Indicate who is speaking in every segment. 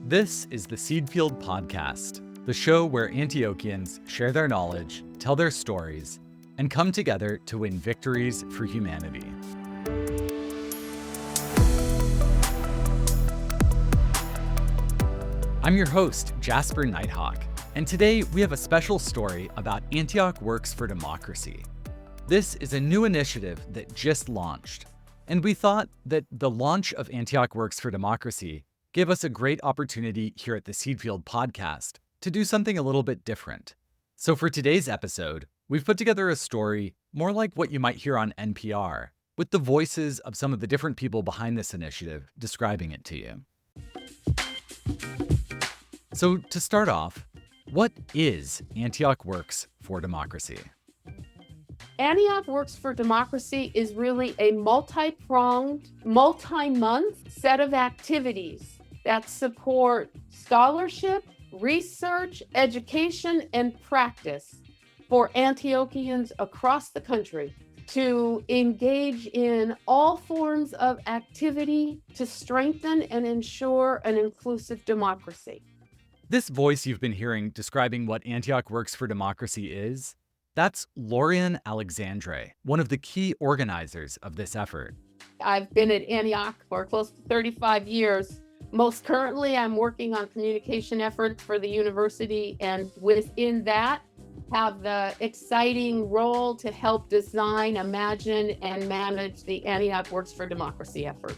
Speaker 1: This is the Seed Field Podcast, the show where Antiochians share their knowledge, tell their stories, and come together to win victories for humanity. I'm your host, Jasper Nighthawk, and today we have a special story about Antioch Works for Democracy. This is a new initiative that just launched, and we thought that the launch of Antioch Works for Democracy gave us a great opportunity here at the Seed Field Podcast to do something a little bit different. So for today's episode, we've put together a story more like what you might hear on NPR, with the voices of some of the different people behind this initiative describing it to you. So to start off, what is Antioch Works for Democracy?
Speaker 2: Antioch Works for Democracy is really a multi-pronged, multi-month set of activities that support scholarship, research, education, and practice for Antiochians across the country to engage in all forms of activity to strengthen and ensure an inclusive democracy.
Speaker 1: This voice you've been hearing describing what Antioch Works for Democracy is, that's Lorian Alexandre, one of the key organizers of this effort.
Speaker 2: I've been at Antioch for close to 35 years. Most currently, I'm working on communication efforts for the university, and within that, have the exciting role to help design, imagine, and manage the Antioch Works for Democracy effort.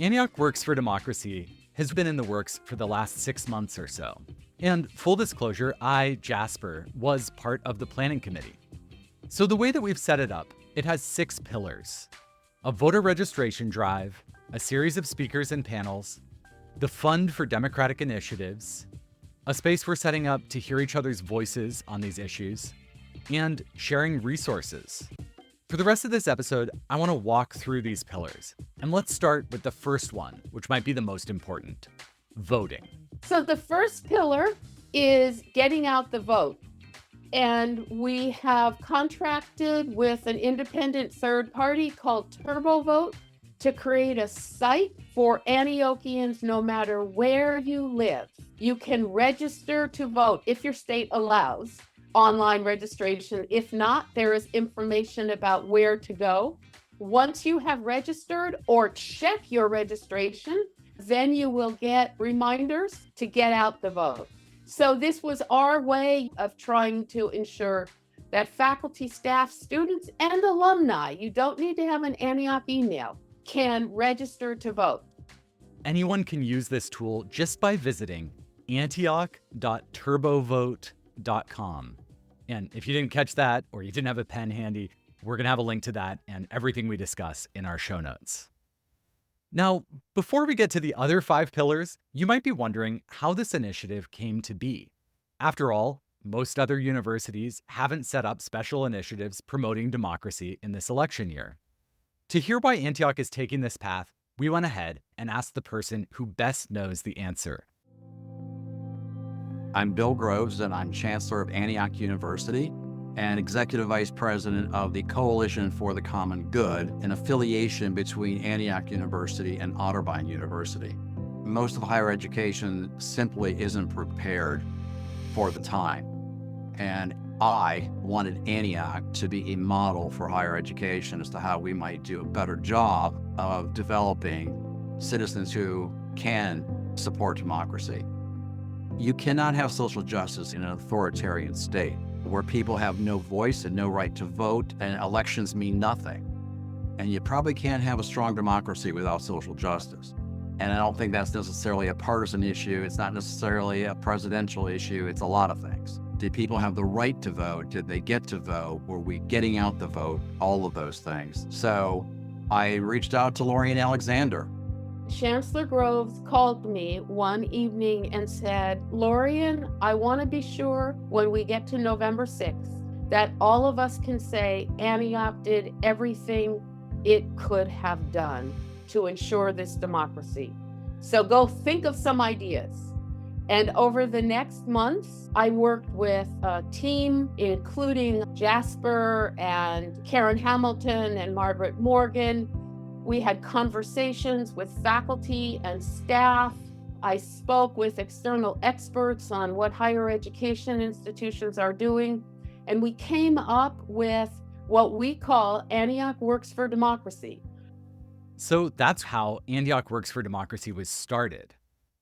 Speaker 1: Antioch Works for Democracy has been in the works for the last 6 months or so. And full disclosure, I, Jasper, was part of the planning committee. So the way that we've set it up, it has 6 pillars: a voter registration drive, a series of speakers and panels, the fund for democratic initiatives, a space we're setting up to hear each other's voices on these issues, and sharing resources. For the rest of this episode, I want to walk through these pillars. And let's start with the first one, which might be the most important: voting.
Speaker 2: So the first pillar is getting out the vote. And we have contracted with an independent third party called TurboVote to create a site for Antiochians no matter where you live. You can register to vote if your state allows online registration. If not, there is information about where to go. Once you have registered or check your registration, then you will get reminders to get out the vote. So this was our way of trying to ensure that faculty, staff, students, and alumni, you don't need to have an Antioch email, can register to vote.
Speaker 1: Anyone can use this tool just by visiting antioch.turbovote.com. And if you didn't catch that, or you didn't have a pen handy, we're going to have a link to that and everything we discuss in our show notes. Now, before we get to the other 5 pillars, you might be wondering how this initiative came to be. After all, most other universities haven't set up special initiatives promoting democracy in this election year. To hear why Antioch is taking this path, we went ahead and asked the person who best knows the answer.
Speaker 3: I'm Bill Groves, and I'm Chancellor of Antioch University and Executive Vice President of the Coalition for the Common Good, an affiliation between Antioch University and Otterbein University. Most of higher education simply isn't prepared for the time. And I wanted Antioch to be a model for higher education as to how we might do a better job of developing citizens who can support democracy. You cannot have social justice in an authoritarian state where people have no voice and no right to vote and elections mean nothing. And you probably can't have a strong democracy without social justice. And I don't think that's necessarily a partisan issue. It's not necessarily a presidential issue. It's a lot of things. Did people have the right to vote? Did they get to vote? Were we getting out the vote? All of those things. So I reached out to Lorian Alexander.
Speaker 2: Chancellor Groves called me one evening and said, "Lorian, I want to be sure when we get to November 6th that all of us can say Antioch did everything it could have done to ensure this democracy. So go think of some ideas." And over the next months, I worked with a team, including Jasper and Karen Hamilton and Margaret Morgan. We had conversations with faculty and staff. I spoke with external experts on what higher education institutions are doing, and we came up with what we call Antioch Works for Democracy.
Speaker 1: So that's how Antioch Works for Democracy was started.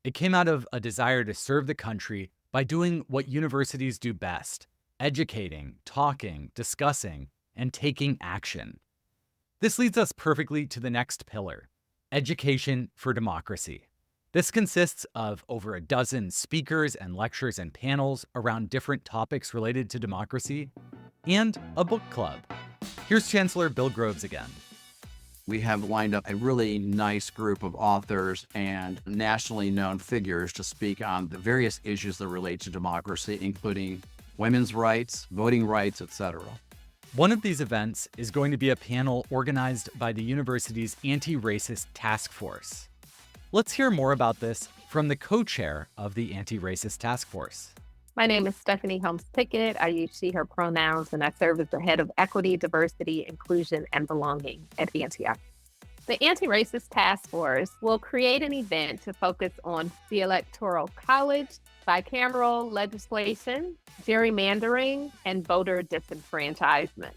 Speaker 1: It came out of a desire to serve the country by doing what universities do best: educating, talking, discussing, and taking action. This leads us perfectly to the next pillar: education for democracy. This consists of over a dozen speakers and lectures and panels around different topics related to democracy, and a book club. Here's Chancellor Bill Groves again.
Speaker 3: We have lined up a really nice group of authors and nationally known figures to speak on the various issues that relate to democracy, including women's rights, voting rights, etc.
Speaker 1: One of these events is going to be a panel organized by the university's anti-racist task force. Let's hear more about this from the co-chair of the anti-racist task force.
Speaker 4: My name is Stephanie Holmes Pickett. I use she, her pronouns, and I serve as the head of equity, diversity, inclusion, and belonging at Antioch. The Anti-Racist Task Force will create an event to focus on the Electoral College, bicameral legislation, gerrymandering, and voter disenfranchisement.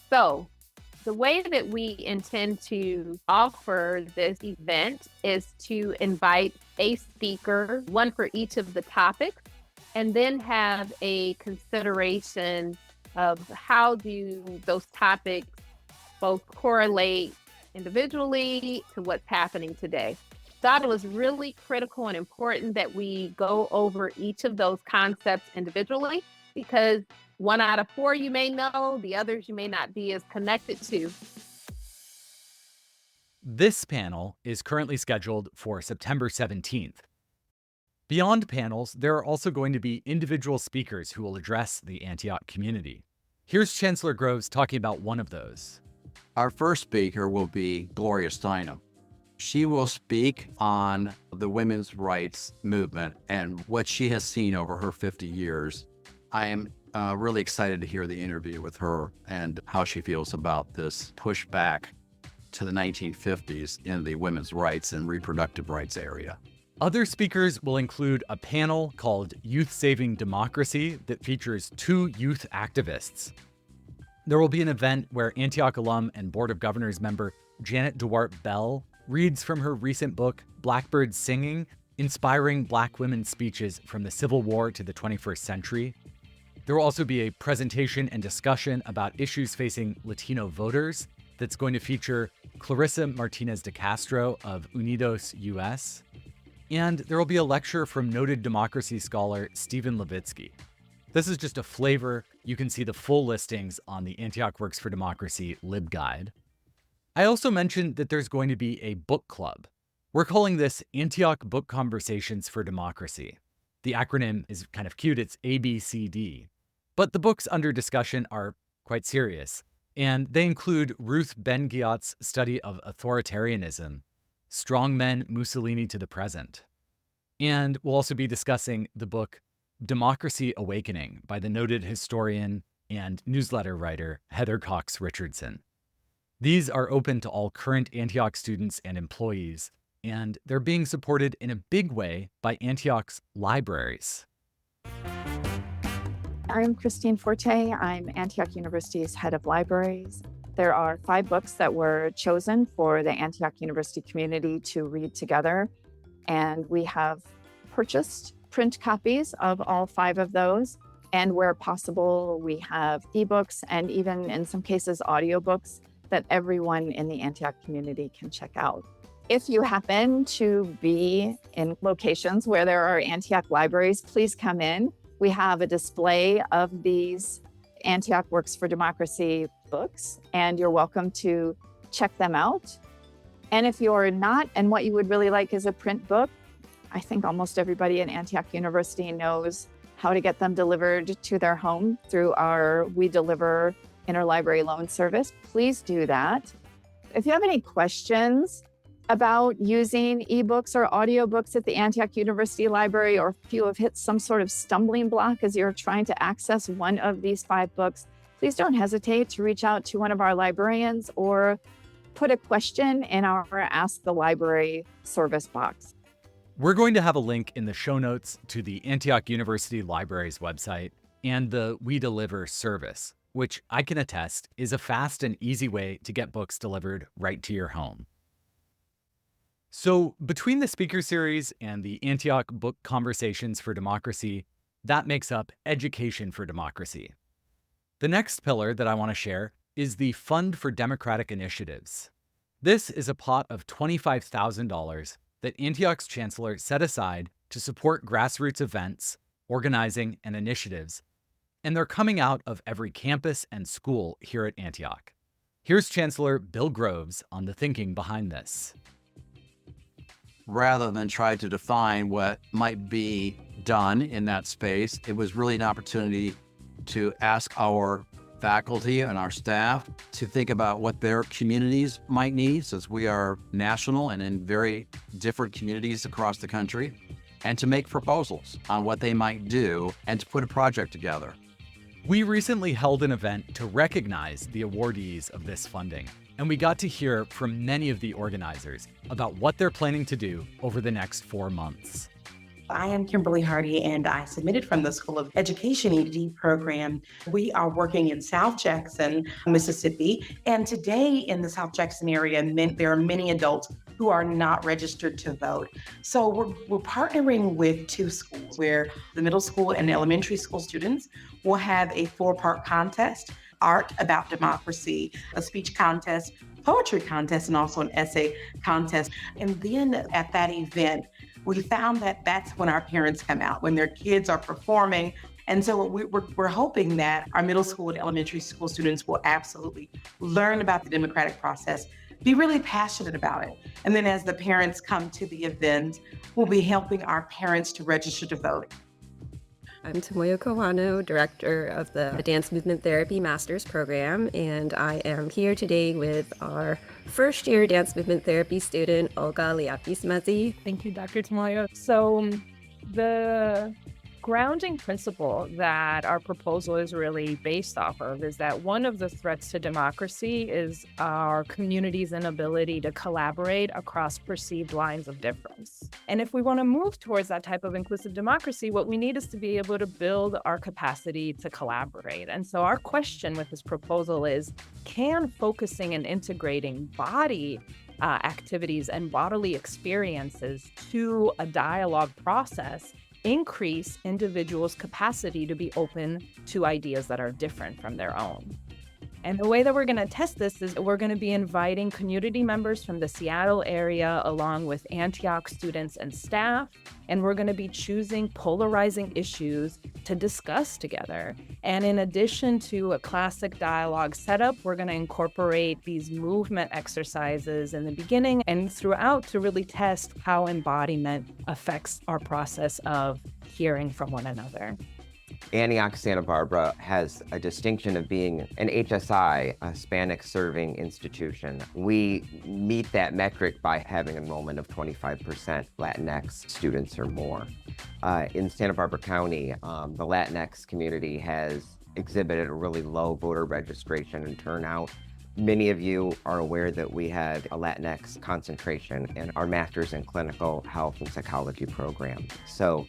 Speaker 4: So, the way that we intend to offer this event is to invite a speaker, one for each of the topics, and then have a consideration of how do those topics both correlate individually to what's happening today. Thought it was really critical and important that we go over each of those concepts individually, because 1 out of 4 you may know, the others you may not be as connected to.
Speaker 1: This panel is currently scheduled for September 17th. Beyond panels, there are also going to be individual speakers who will address the Antioch community. Here's Chancellor Groves talking about one of those.
Speaker 3: Our first speaker will be Gloria Steinem. She will speak on the women's rights movement and what she has seen over her 50 years. I am really excited to hear the interview with her and how she feels about this pushback to the 1950s in the women's rights and reproductive rights area.
Speaker 1: Other speakers will include a panel called Youth Saving Democracy that features 2 youth activists. There will be an event where Antioch alum and Board of Governors member Janet DeWart Bell reads from her recent book, Blackbird Singing: Inspiring Black Women's Speeches from the Civil War to the 21st Century. There will also be a presentation and discussion about issues facing Latino voters that's going to feature Clarissa Martinez de Castro of Unidos US. And there will be a lecture from noted democracy scholar Stephen Levitsky. This is just a flavor. You can see the full listings on the Antioch Works for Democracy Libguide. I also mentioned that there's going to be a book club. We're calling this Antioch Book Conversations for Democracy. The acronym is kind of cute, it's ABCD. But the books under discussion are quite serious, and they include Ruth Ben-Ghiat's study of authoritarianism, Strongmen Mussolini to the Present. And we'll also be discussing the book Democracy Awakening by the noted historian and newsletter writer Heather Cox Richardson. These are open to all current Antioch students and employees, and they're being supported in a big way by Antioch's libraries.
Speaker 5: I'm Christine Forte. I'm Antioch University's head of libraries. There are 5 books that were chosen for the Antioch University community to read together, and we have purchased print copies of all 5 of those. And where possible, we have ebooks and even in some cases audiobooks that everyone in the Antioch community can check out. If you happen to be in locations where there are Antioch libraries, please come in. We have a display of these Antioch Works for Democracy books, and you're welcome to check them out. And if you're not, and what you would really like is a print book, I think almost everybody at Antioch University knows how to get them delivered to their home through our We Deliver interlibrary loan service. Please do that. If you have any questions about using ebooks or audiobooks at the Antioch University Library, or if you have hit some sort of stumbling block as you're trying to access one of these 5 books, please don't hesitate to reach out to one of our librarians or put a question in our Ask the Library service box.
Speaker 1: We're going to have a link in the show notes to the Antioch University Library's website and the We Deliver service, which I can attest is a fast and easy way to get books delivered right to your home. So between the speaker series and the Antioch Book Conversations for Democracy, that makes up Education for Democracy. The next pillar that I want to share is the Fund for Democratic Initiatives. This is a pot of $25,000 that Antioch's chancellor set aside to support grassroots events, organizing, and initiatives, and they're coming out of every campus and school here at Antioch. Here's Chancellor Bill Groves on the thinking behind this.
Speaker 3: Rather than try to define what might be done in that space, it was really an opportunity to ask our faculty and our staff to think about what their communities might need, since we are national and in very different communities across the country, and to make proposals on what they might do and to put a project together.
Speaker 1: We recently held an event to recognize the awardees of this funding, and we got to hear from many of the organizers about what they're planning to do over the next 4 months.
Speaker 6: I am Kimberly Hardy, and I submitted from the School of Education ED program. We are working in South Jackson, Mississippi, and today in the South Jackson area, there are many adults who are not registered to vote. So we're partnering with 2 schools where the middle school and elementary school students will have a 4-part contest: art about democracy, a speech contest, poetry contest, and also an essay contest. And then at that event, we found that that's when our parents come out, when their kids are performing. And so we're hoping that our middle school and elementary school students will absolutely learn about the democratic process, be really passionate about it. And then as the parents come to the event, we'll be helping our parents to register to vote.
Speaker 7: I'm Tomoyo Kawano, Director of the Dance Movement Therapy Master's Program, and I am here today with our first-year Dance Movement Therapy student, Olga Liapismazi.
Speaker 8: Thank you, Dr. Tomoyo. So the grounding principle that our proposal is really based off of is that one of the threats to democracy is our community's inability to collaborate across perceived lines of difference. And if we want to move towards that type of inclusive democracy, what we need is to be able to build our capacity to collaborate. And so our question with this proposal is, can focusing and integrating body activities and bodily experiences to a dialogue process increase individuals' capacity to be open to ideas that are different from their own? And the way that we're going to test this is we're going to be inviting community members from the Seattle area along with Antioch students and staff, and we're going to be choosing polarizing issues to discuss together. And in addition to a classic dialogue setup, we're going to incorporate these movement exercises in the beginning and throughout to really test how embodiment affects our process of hearing from one another.
Speaker 9: Antioch Santa Barbara has a distinction of being an HSI, a Hispanic serving institution. We meet that metric by having enrollment of 25% Latinx students or more. In Santa Barbara County, the Latinx community has exhibited a really low voter registration and turnout. Many of you are aware that we have a Latinx concentration in our Master's in Clinical Health and Psychology program. So,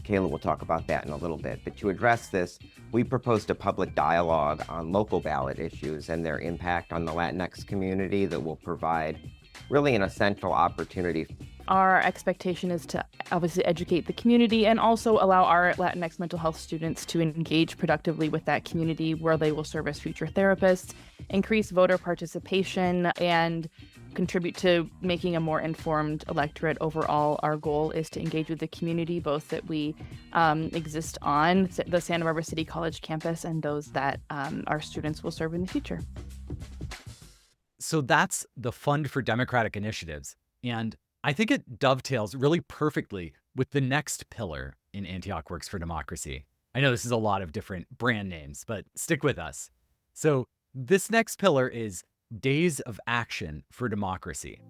Speaker 9: Kayla will talk about that in a little bit. But to address this, we proposed a public dialogue on local ballot issues and their impact on the Latinx community that will provide really an essential opportunity.
Speaker 10: Our expectation is to obviously educate the community and also allow our Latinx mental health students to engage productively with that community where they will serve as future therapists, increase voter participation, and contribute to making a more informed electorate overall. Our goal is to engage with the community, both that we exist on the Santa Barbara City College campus and those that our students will serve in the future.
Speaker 1: So that's the Fund for Democratic Initiatives. And I think it dovetails really perfectly with the next pillar in Antioch Works for Democracy. I know this is a lot of different brand names, but stick with us. So this next pillar is Days of Action for Democracy.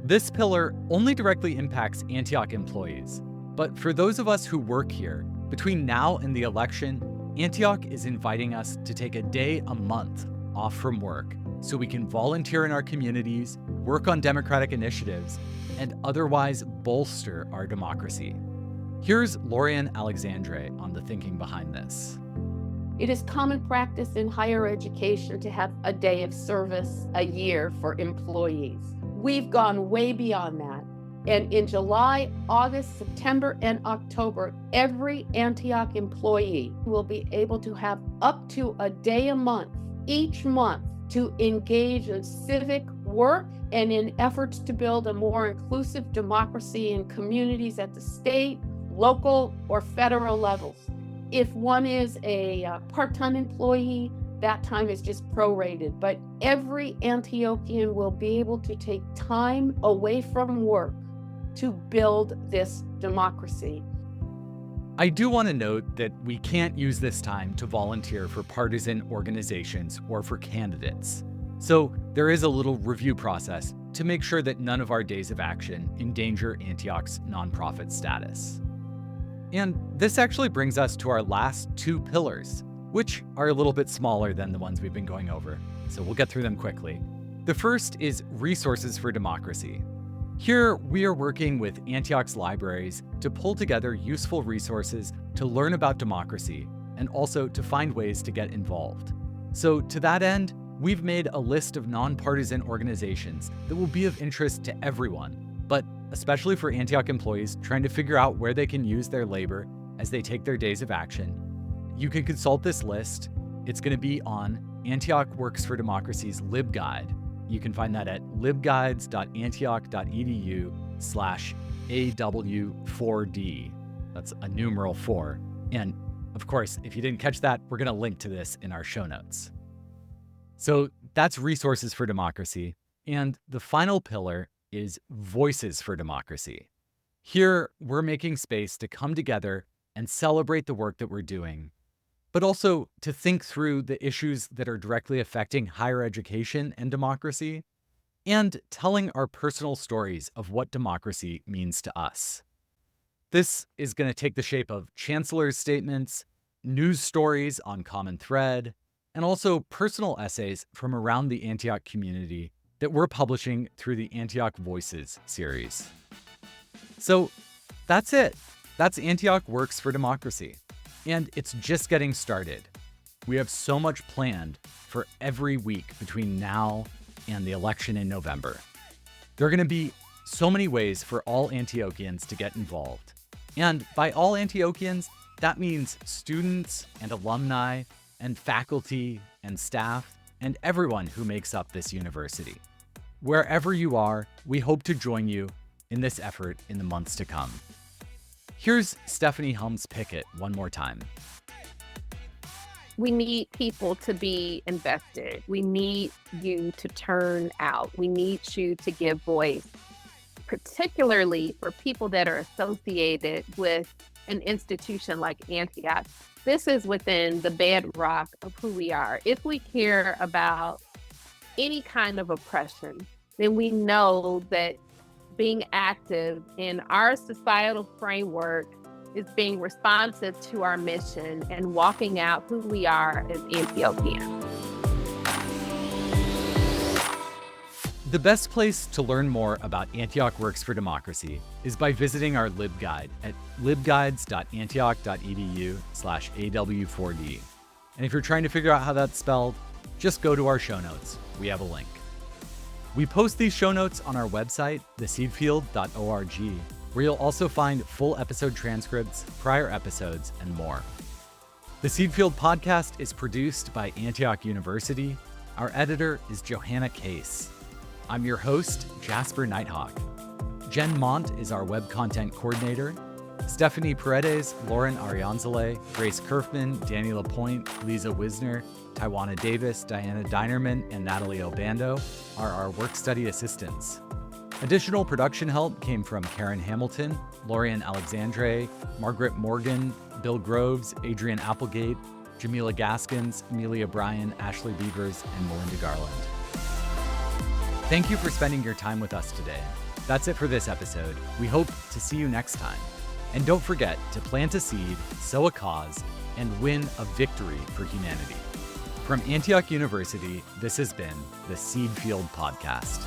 Speaker 1: This pillar only directly impacts Antioch employees, but for those of us who work here, between now and the election, Antioch is inviting us to take a day a month off from work so we can volunteer in our communities, work on democratic initiatives, and otherwise bolster our democracy. Here's Lorian Alexandre on the thinking behind this.
Speaker 2: It is common practice in higher education to have a day of service a year for employees. We've gone way beyond that. And in July, August, September, and October, every Antioch employee will be able to have up to a day a month, each month, to engage in civic work and in efforts to build a more inclusive democracy in communities at the state, local, or federal levels. If one is a part-time employee, that time is just prorated, but every Antiochian will be able to take time away from work to build this democracy.
Speaker 1: I do want to note that we can't use this time to volunteer for partisan organizations or for candidates. So there is a little review process to make sure that none of our days of action endanger Antioch's nonprofit status. And this actually brings us to our last two pillars, which are a little bit smaller than the ones we've been going over, so we'll get through them quickly. The first is resources for democracy. Here, we are working with Antioch's libraries to pull together useful resources to learn about democracy and also to find ways to get involved. So to that end, we've made a list of nonpartisan organizations that will be of interest to everyone, but especially for Antioch employees trying to figure out where they can use their labor as they take their days of action. You can consult this list. It's going to be on Antioch Works for Democracy's LibGuide. You can find that at libguides.antioch.edu/AW4D. That's a numeral 4. And of course, if you didn't catch that, we're going to link to this in our show notes. So that's resources for democracy. And the final pillar is voices for democracy. Here, we're making space to come together and celebrate the work that we're doing, but also to think through the issues that are directly affecting higher education and democracy, and telling our personal stories of what democracy means to us. This is going to take the shape of chancellor's statements, news stories on Common Thread, and also personal essays from around the Antioch community that we're publishing through the Antioch Voices series. So that's it. That's Antioch Works for Democracy. And it's just getting started. We have so much planned for every week between now and the election in November. There are going to be so many ways for all Antiochians to get involved. And by all Antiochians, that means students and alumni and faculty and staff and everyone who makes up this university. Wherever you are, we hope to join you in this effort in the months to come. Here's Stephanie Helms-Pickett one more time.
Speaker 4: We need people to be invested. We need you to turn out. We need you to give voice, particularly for people that are associated with an institution like Antioch. This is within the bedrock of who we are. If we care about any kind of oppression, then we know that being active in our societal framework is being responsive to our mission and walking out who we are as Antiochians.
Speaker 1: The best place to learn more about Antioch Works for Democracy is by visiting our LibGuide at libguides.antioch.edu/AW4D. And if you're trying to figure out how that's spelled, just go to our show notes. We have a link. We post these show notes on our website, theseedfield.org, where you'll also find full episode transcripts, prior episodes, and more. The Seedfield podcast is produced by Antioch University. Our editor is Johanna Case. I'm your host, Jasper Nighthawk. Jen Mont is our web content coordinator. Stephanie Paredes, Lauren Arianzale, Grace Kerfman, Danny Lapointe, Lisa Wisner, Taiwana Davis, Diana Dinerman, and Natalie Obando are our work study assistants. Additional production help came from Karen Hamilton, Lorian Alexandre, Margaret Morgan, Bill Groves, Adrian Applegate, Jamila Gaskins, Amelia Bryan, Ashley Beavers, and Melinda Garland. Thank you for spending your time with us today. That's it for this episode. We hope to see you next time. And don't forget to plant a seed, sow a cause, and win a victory for humanity. From Antioch University, this has been the Seed Field Podcast.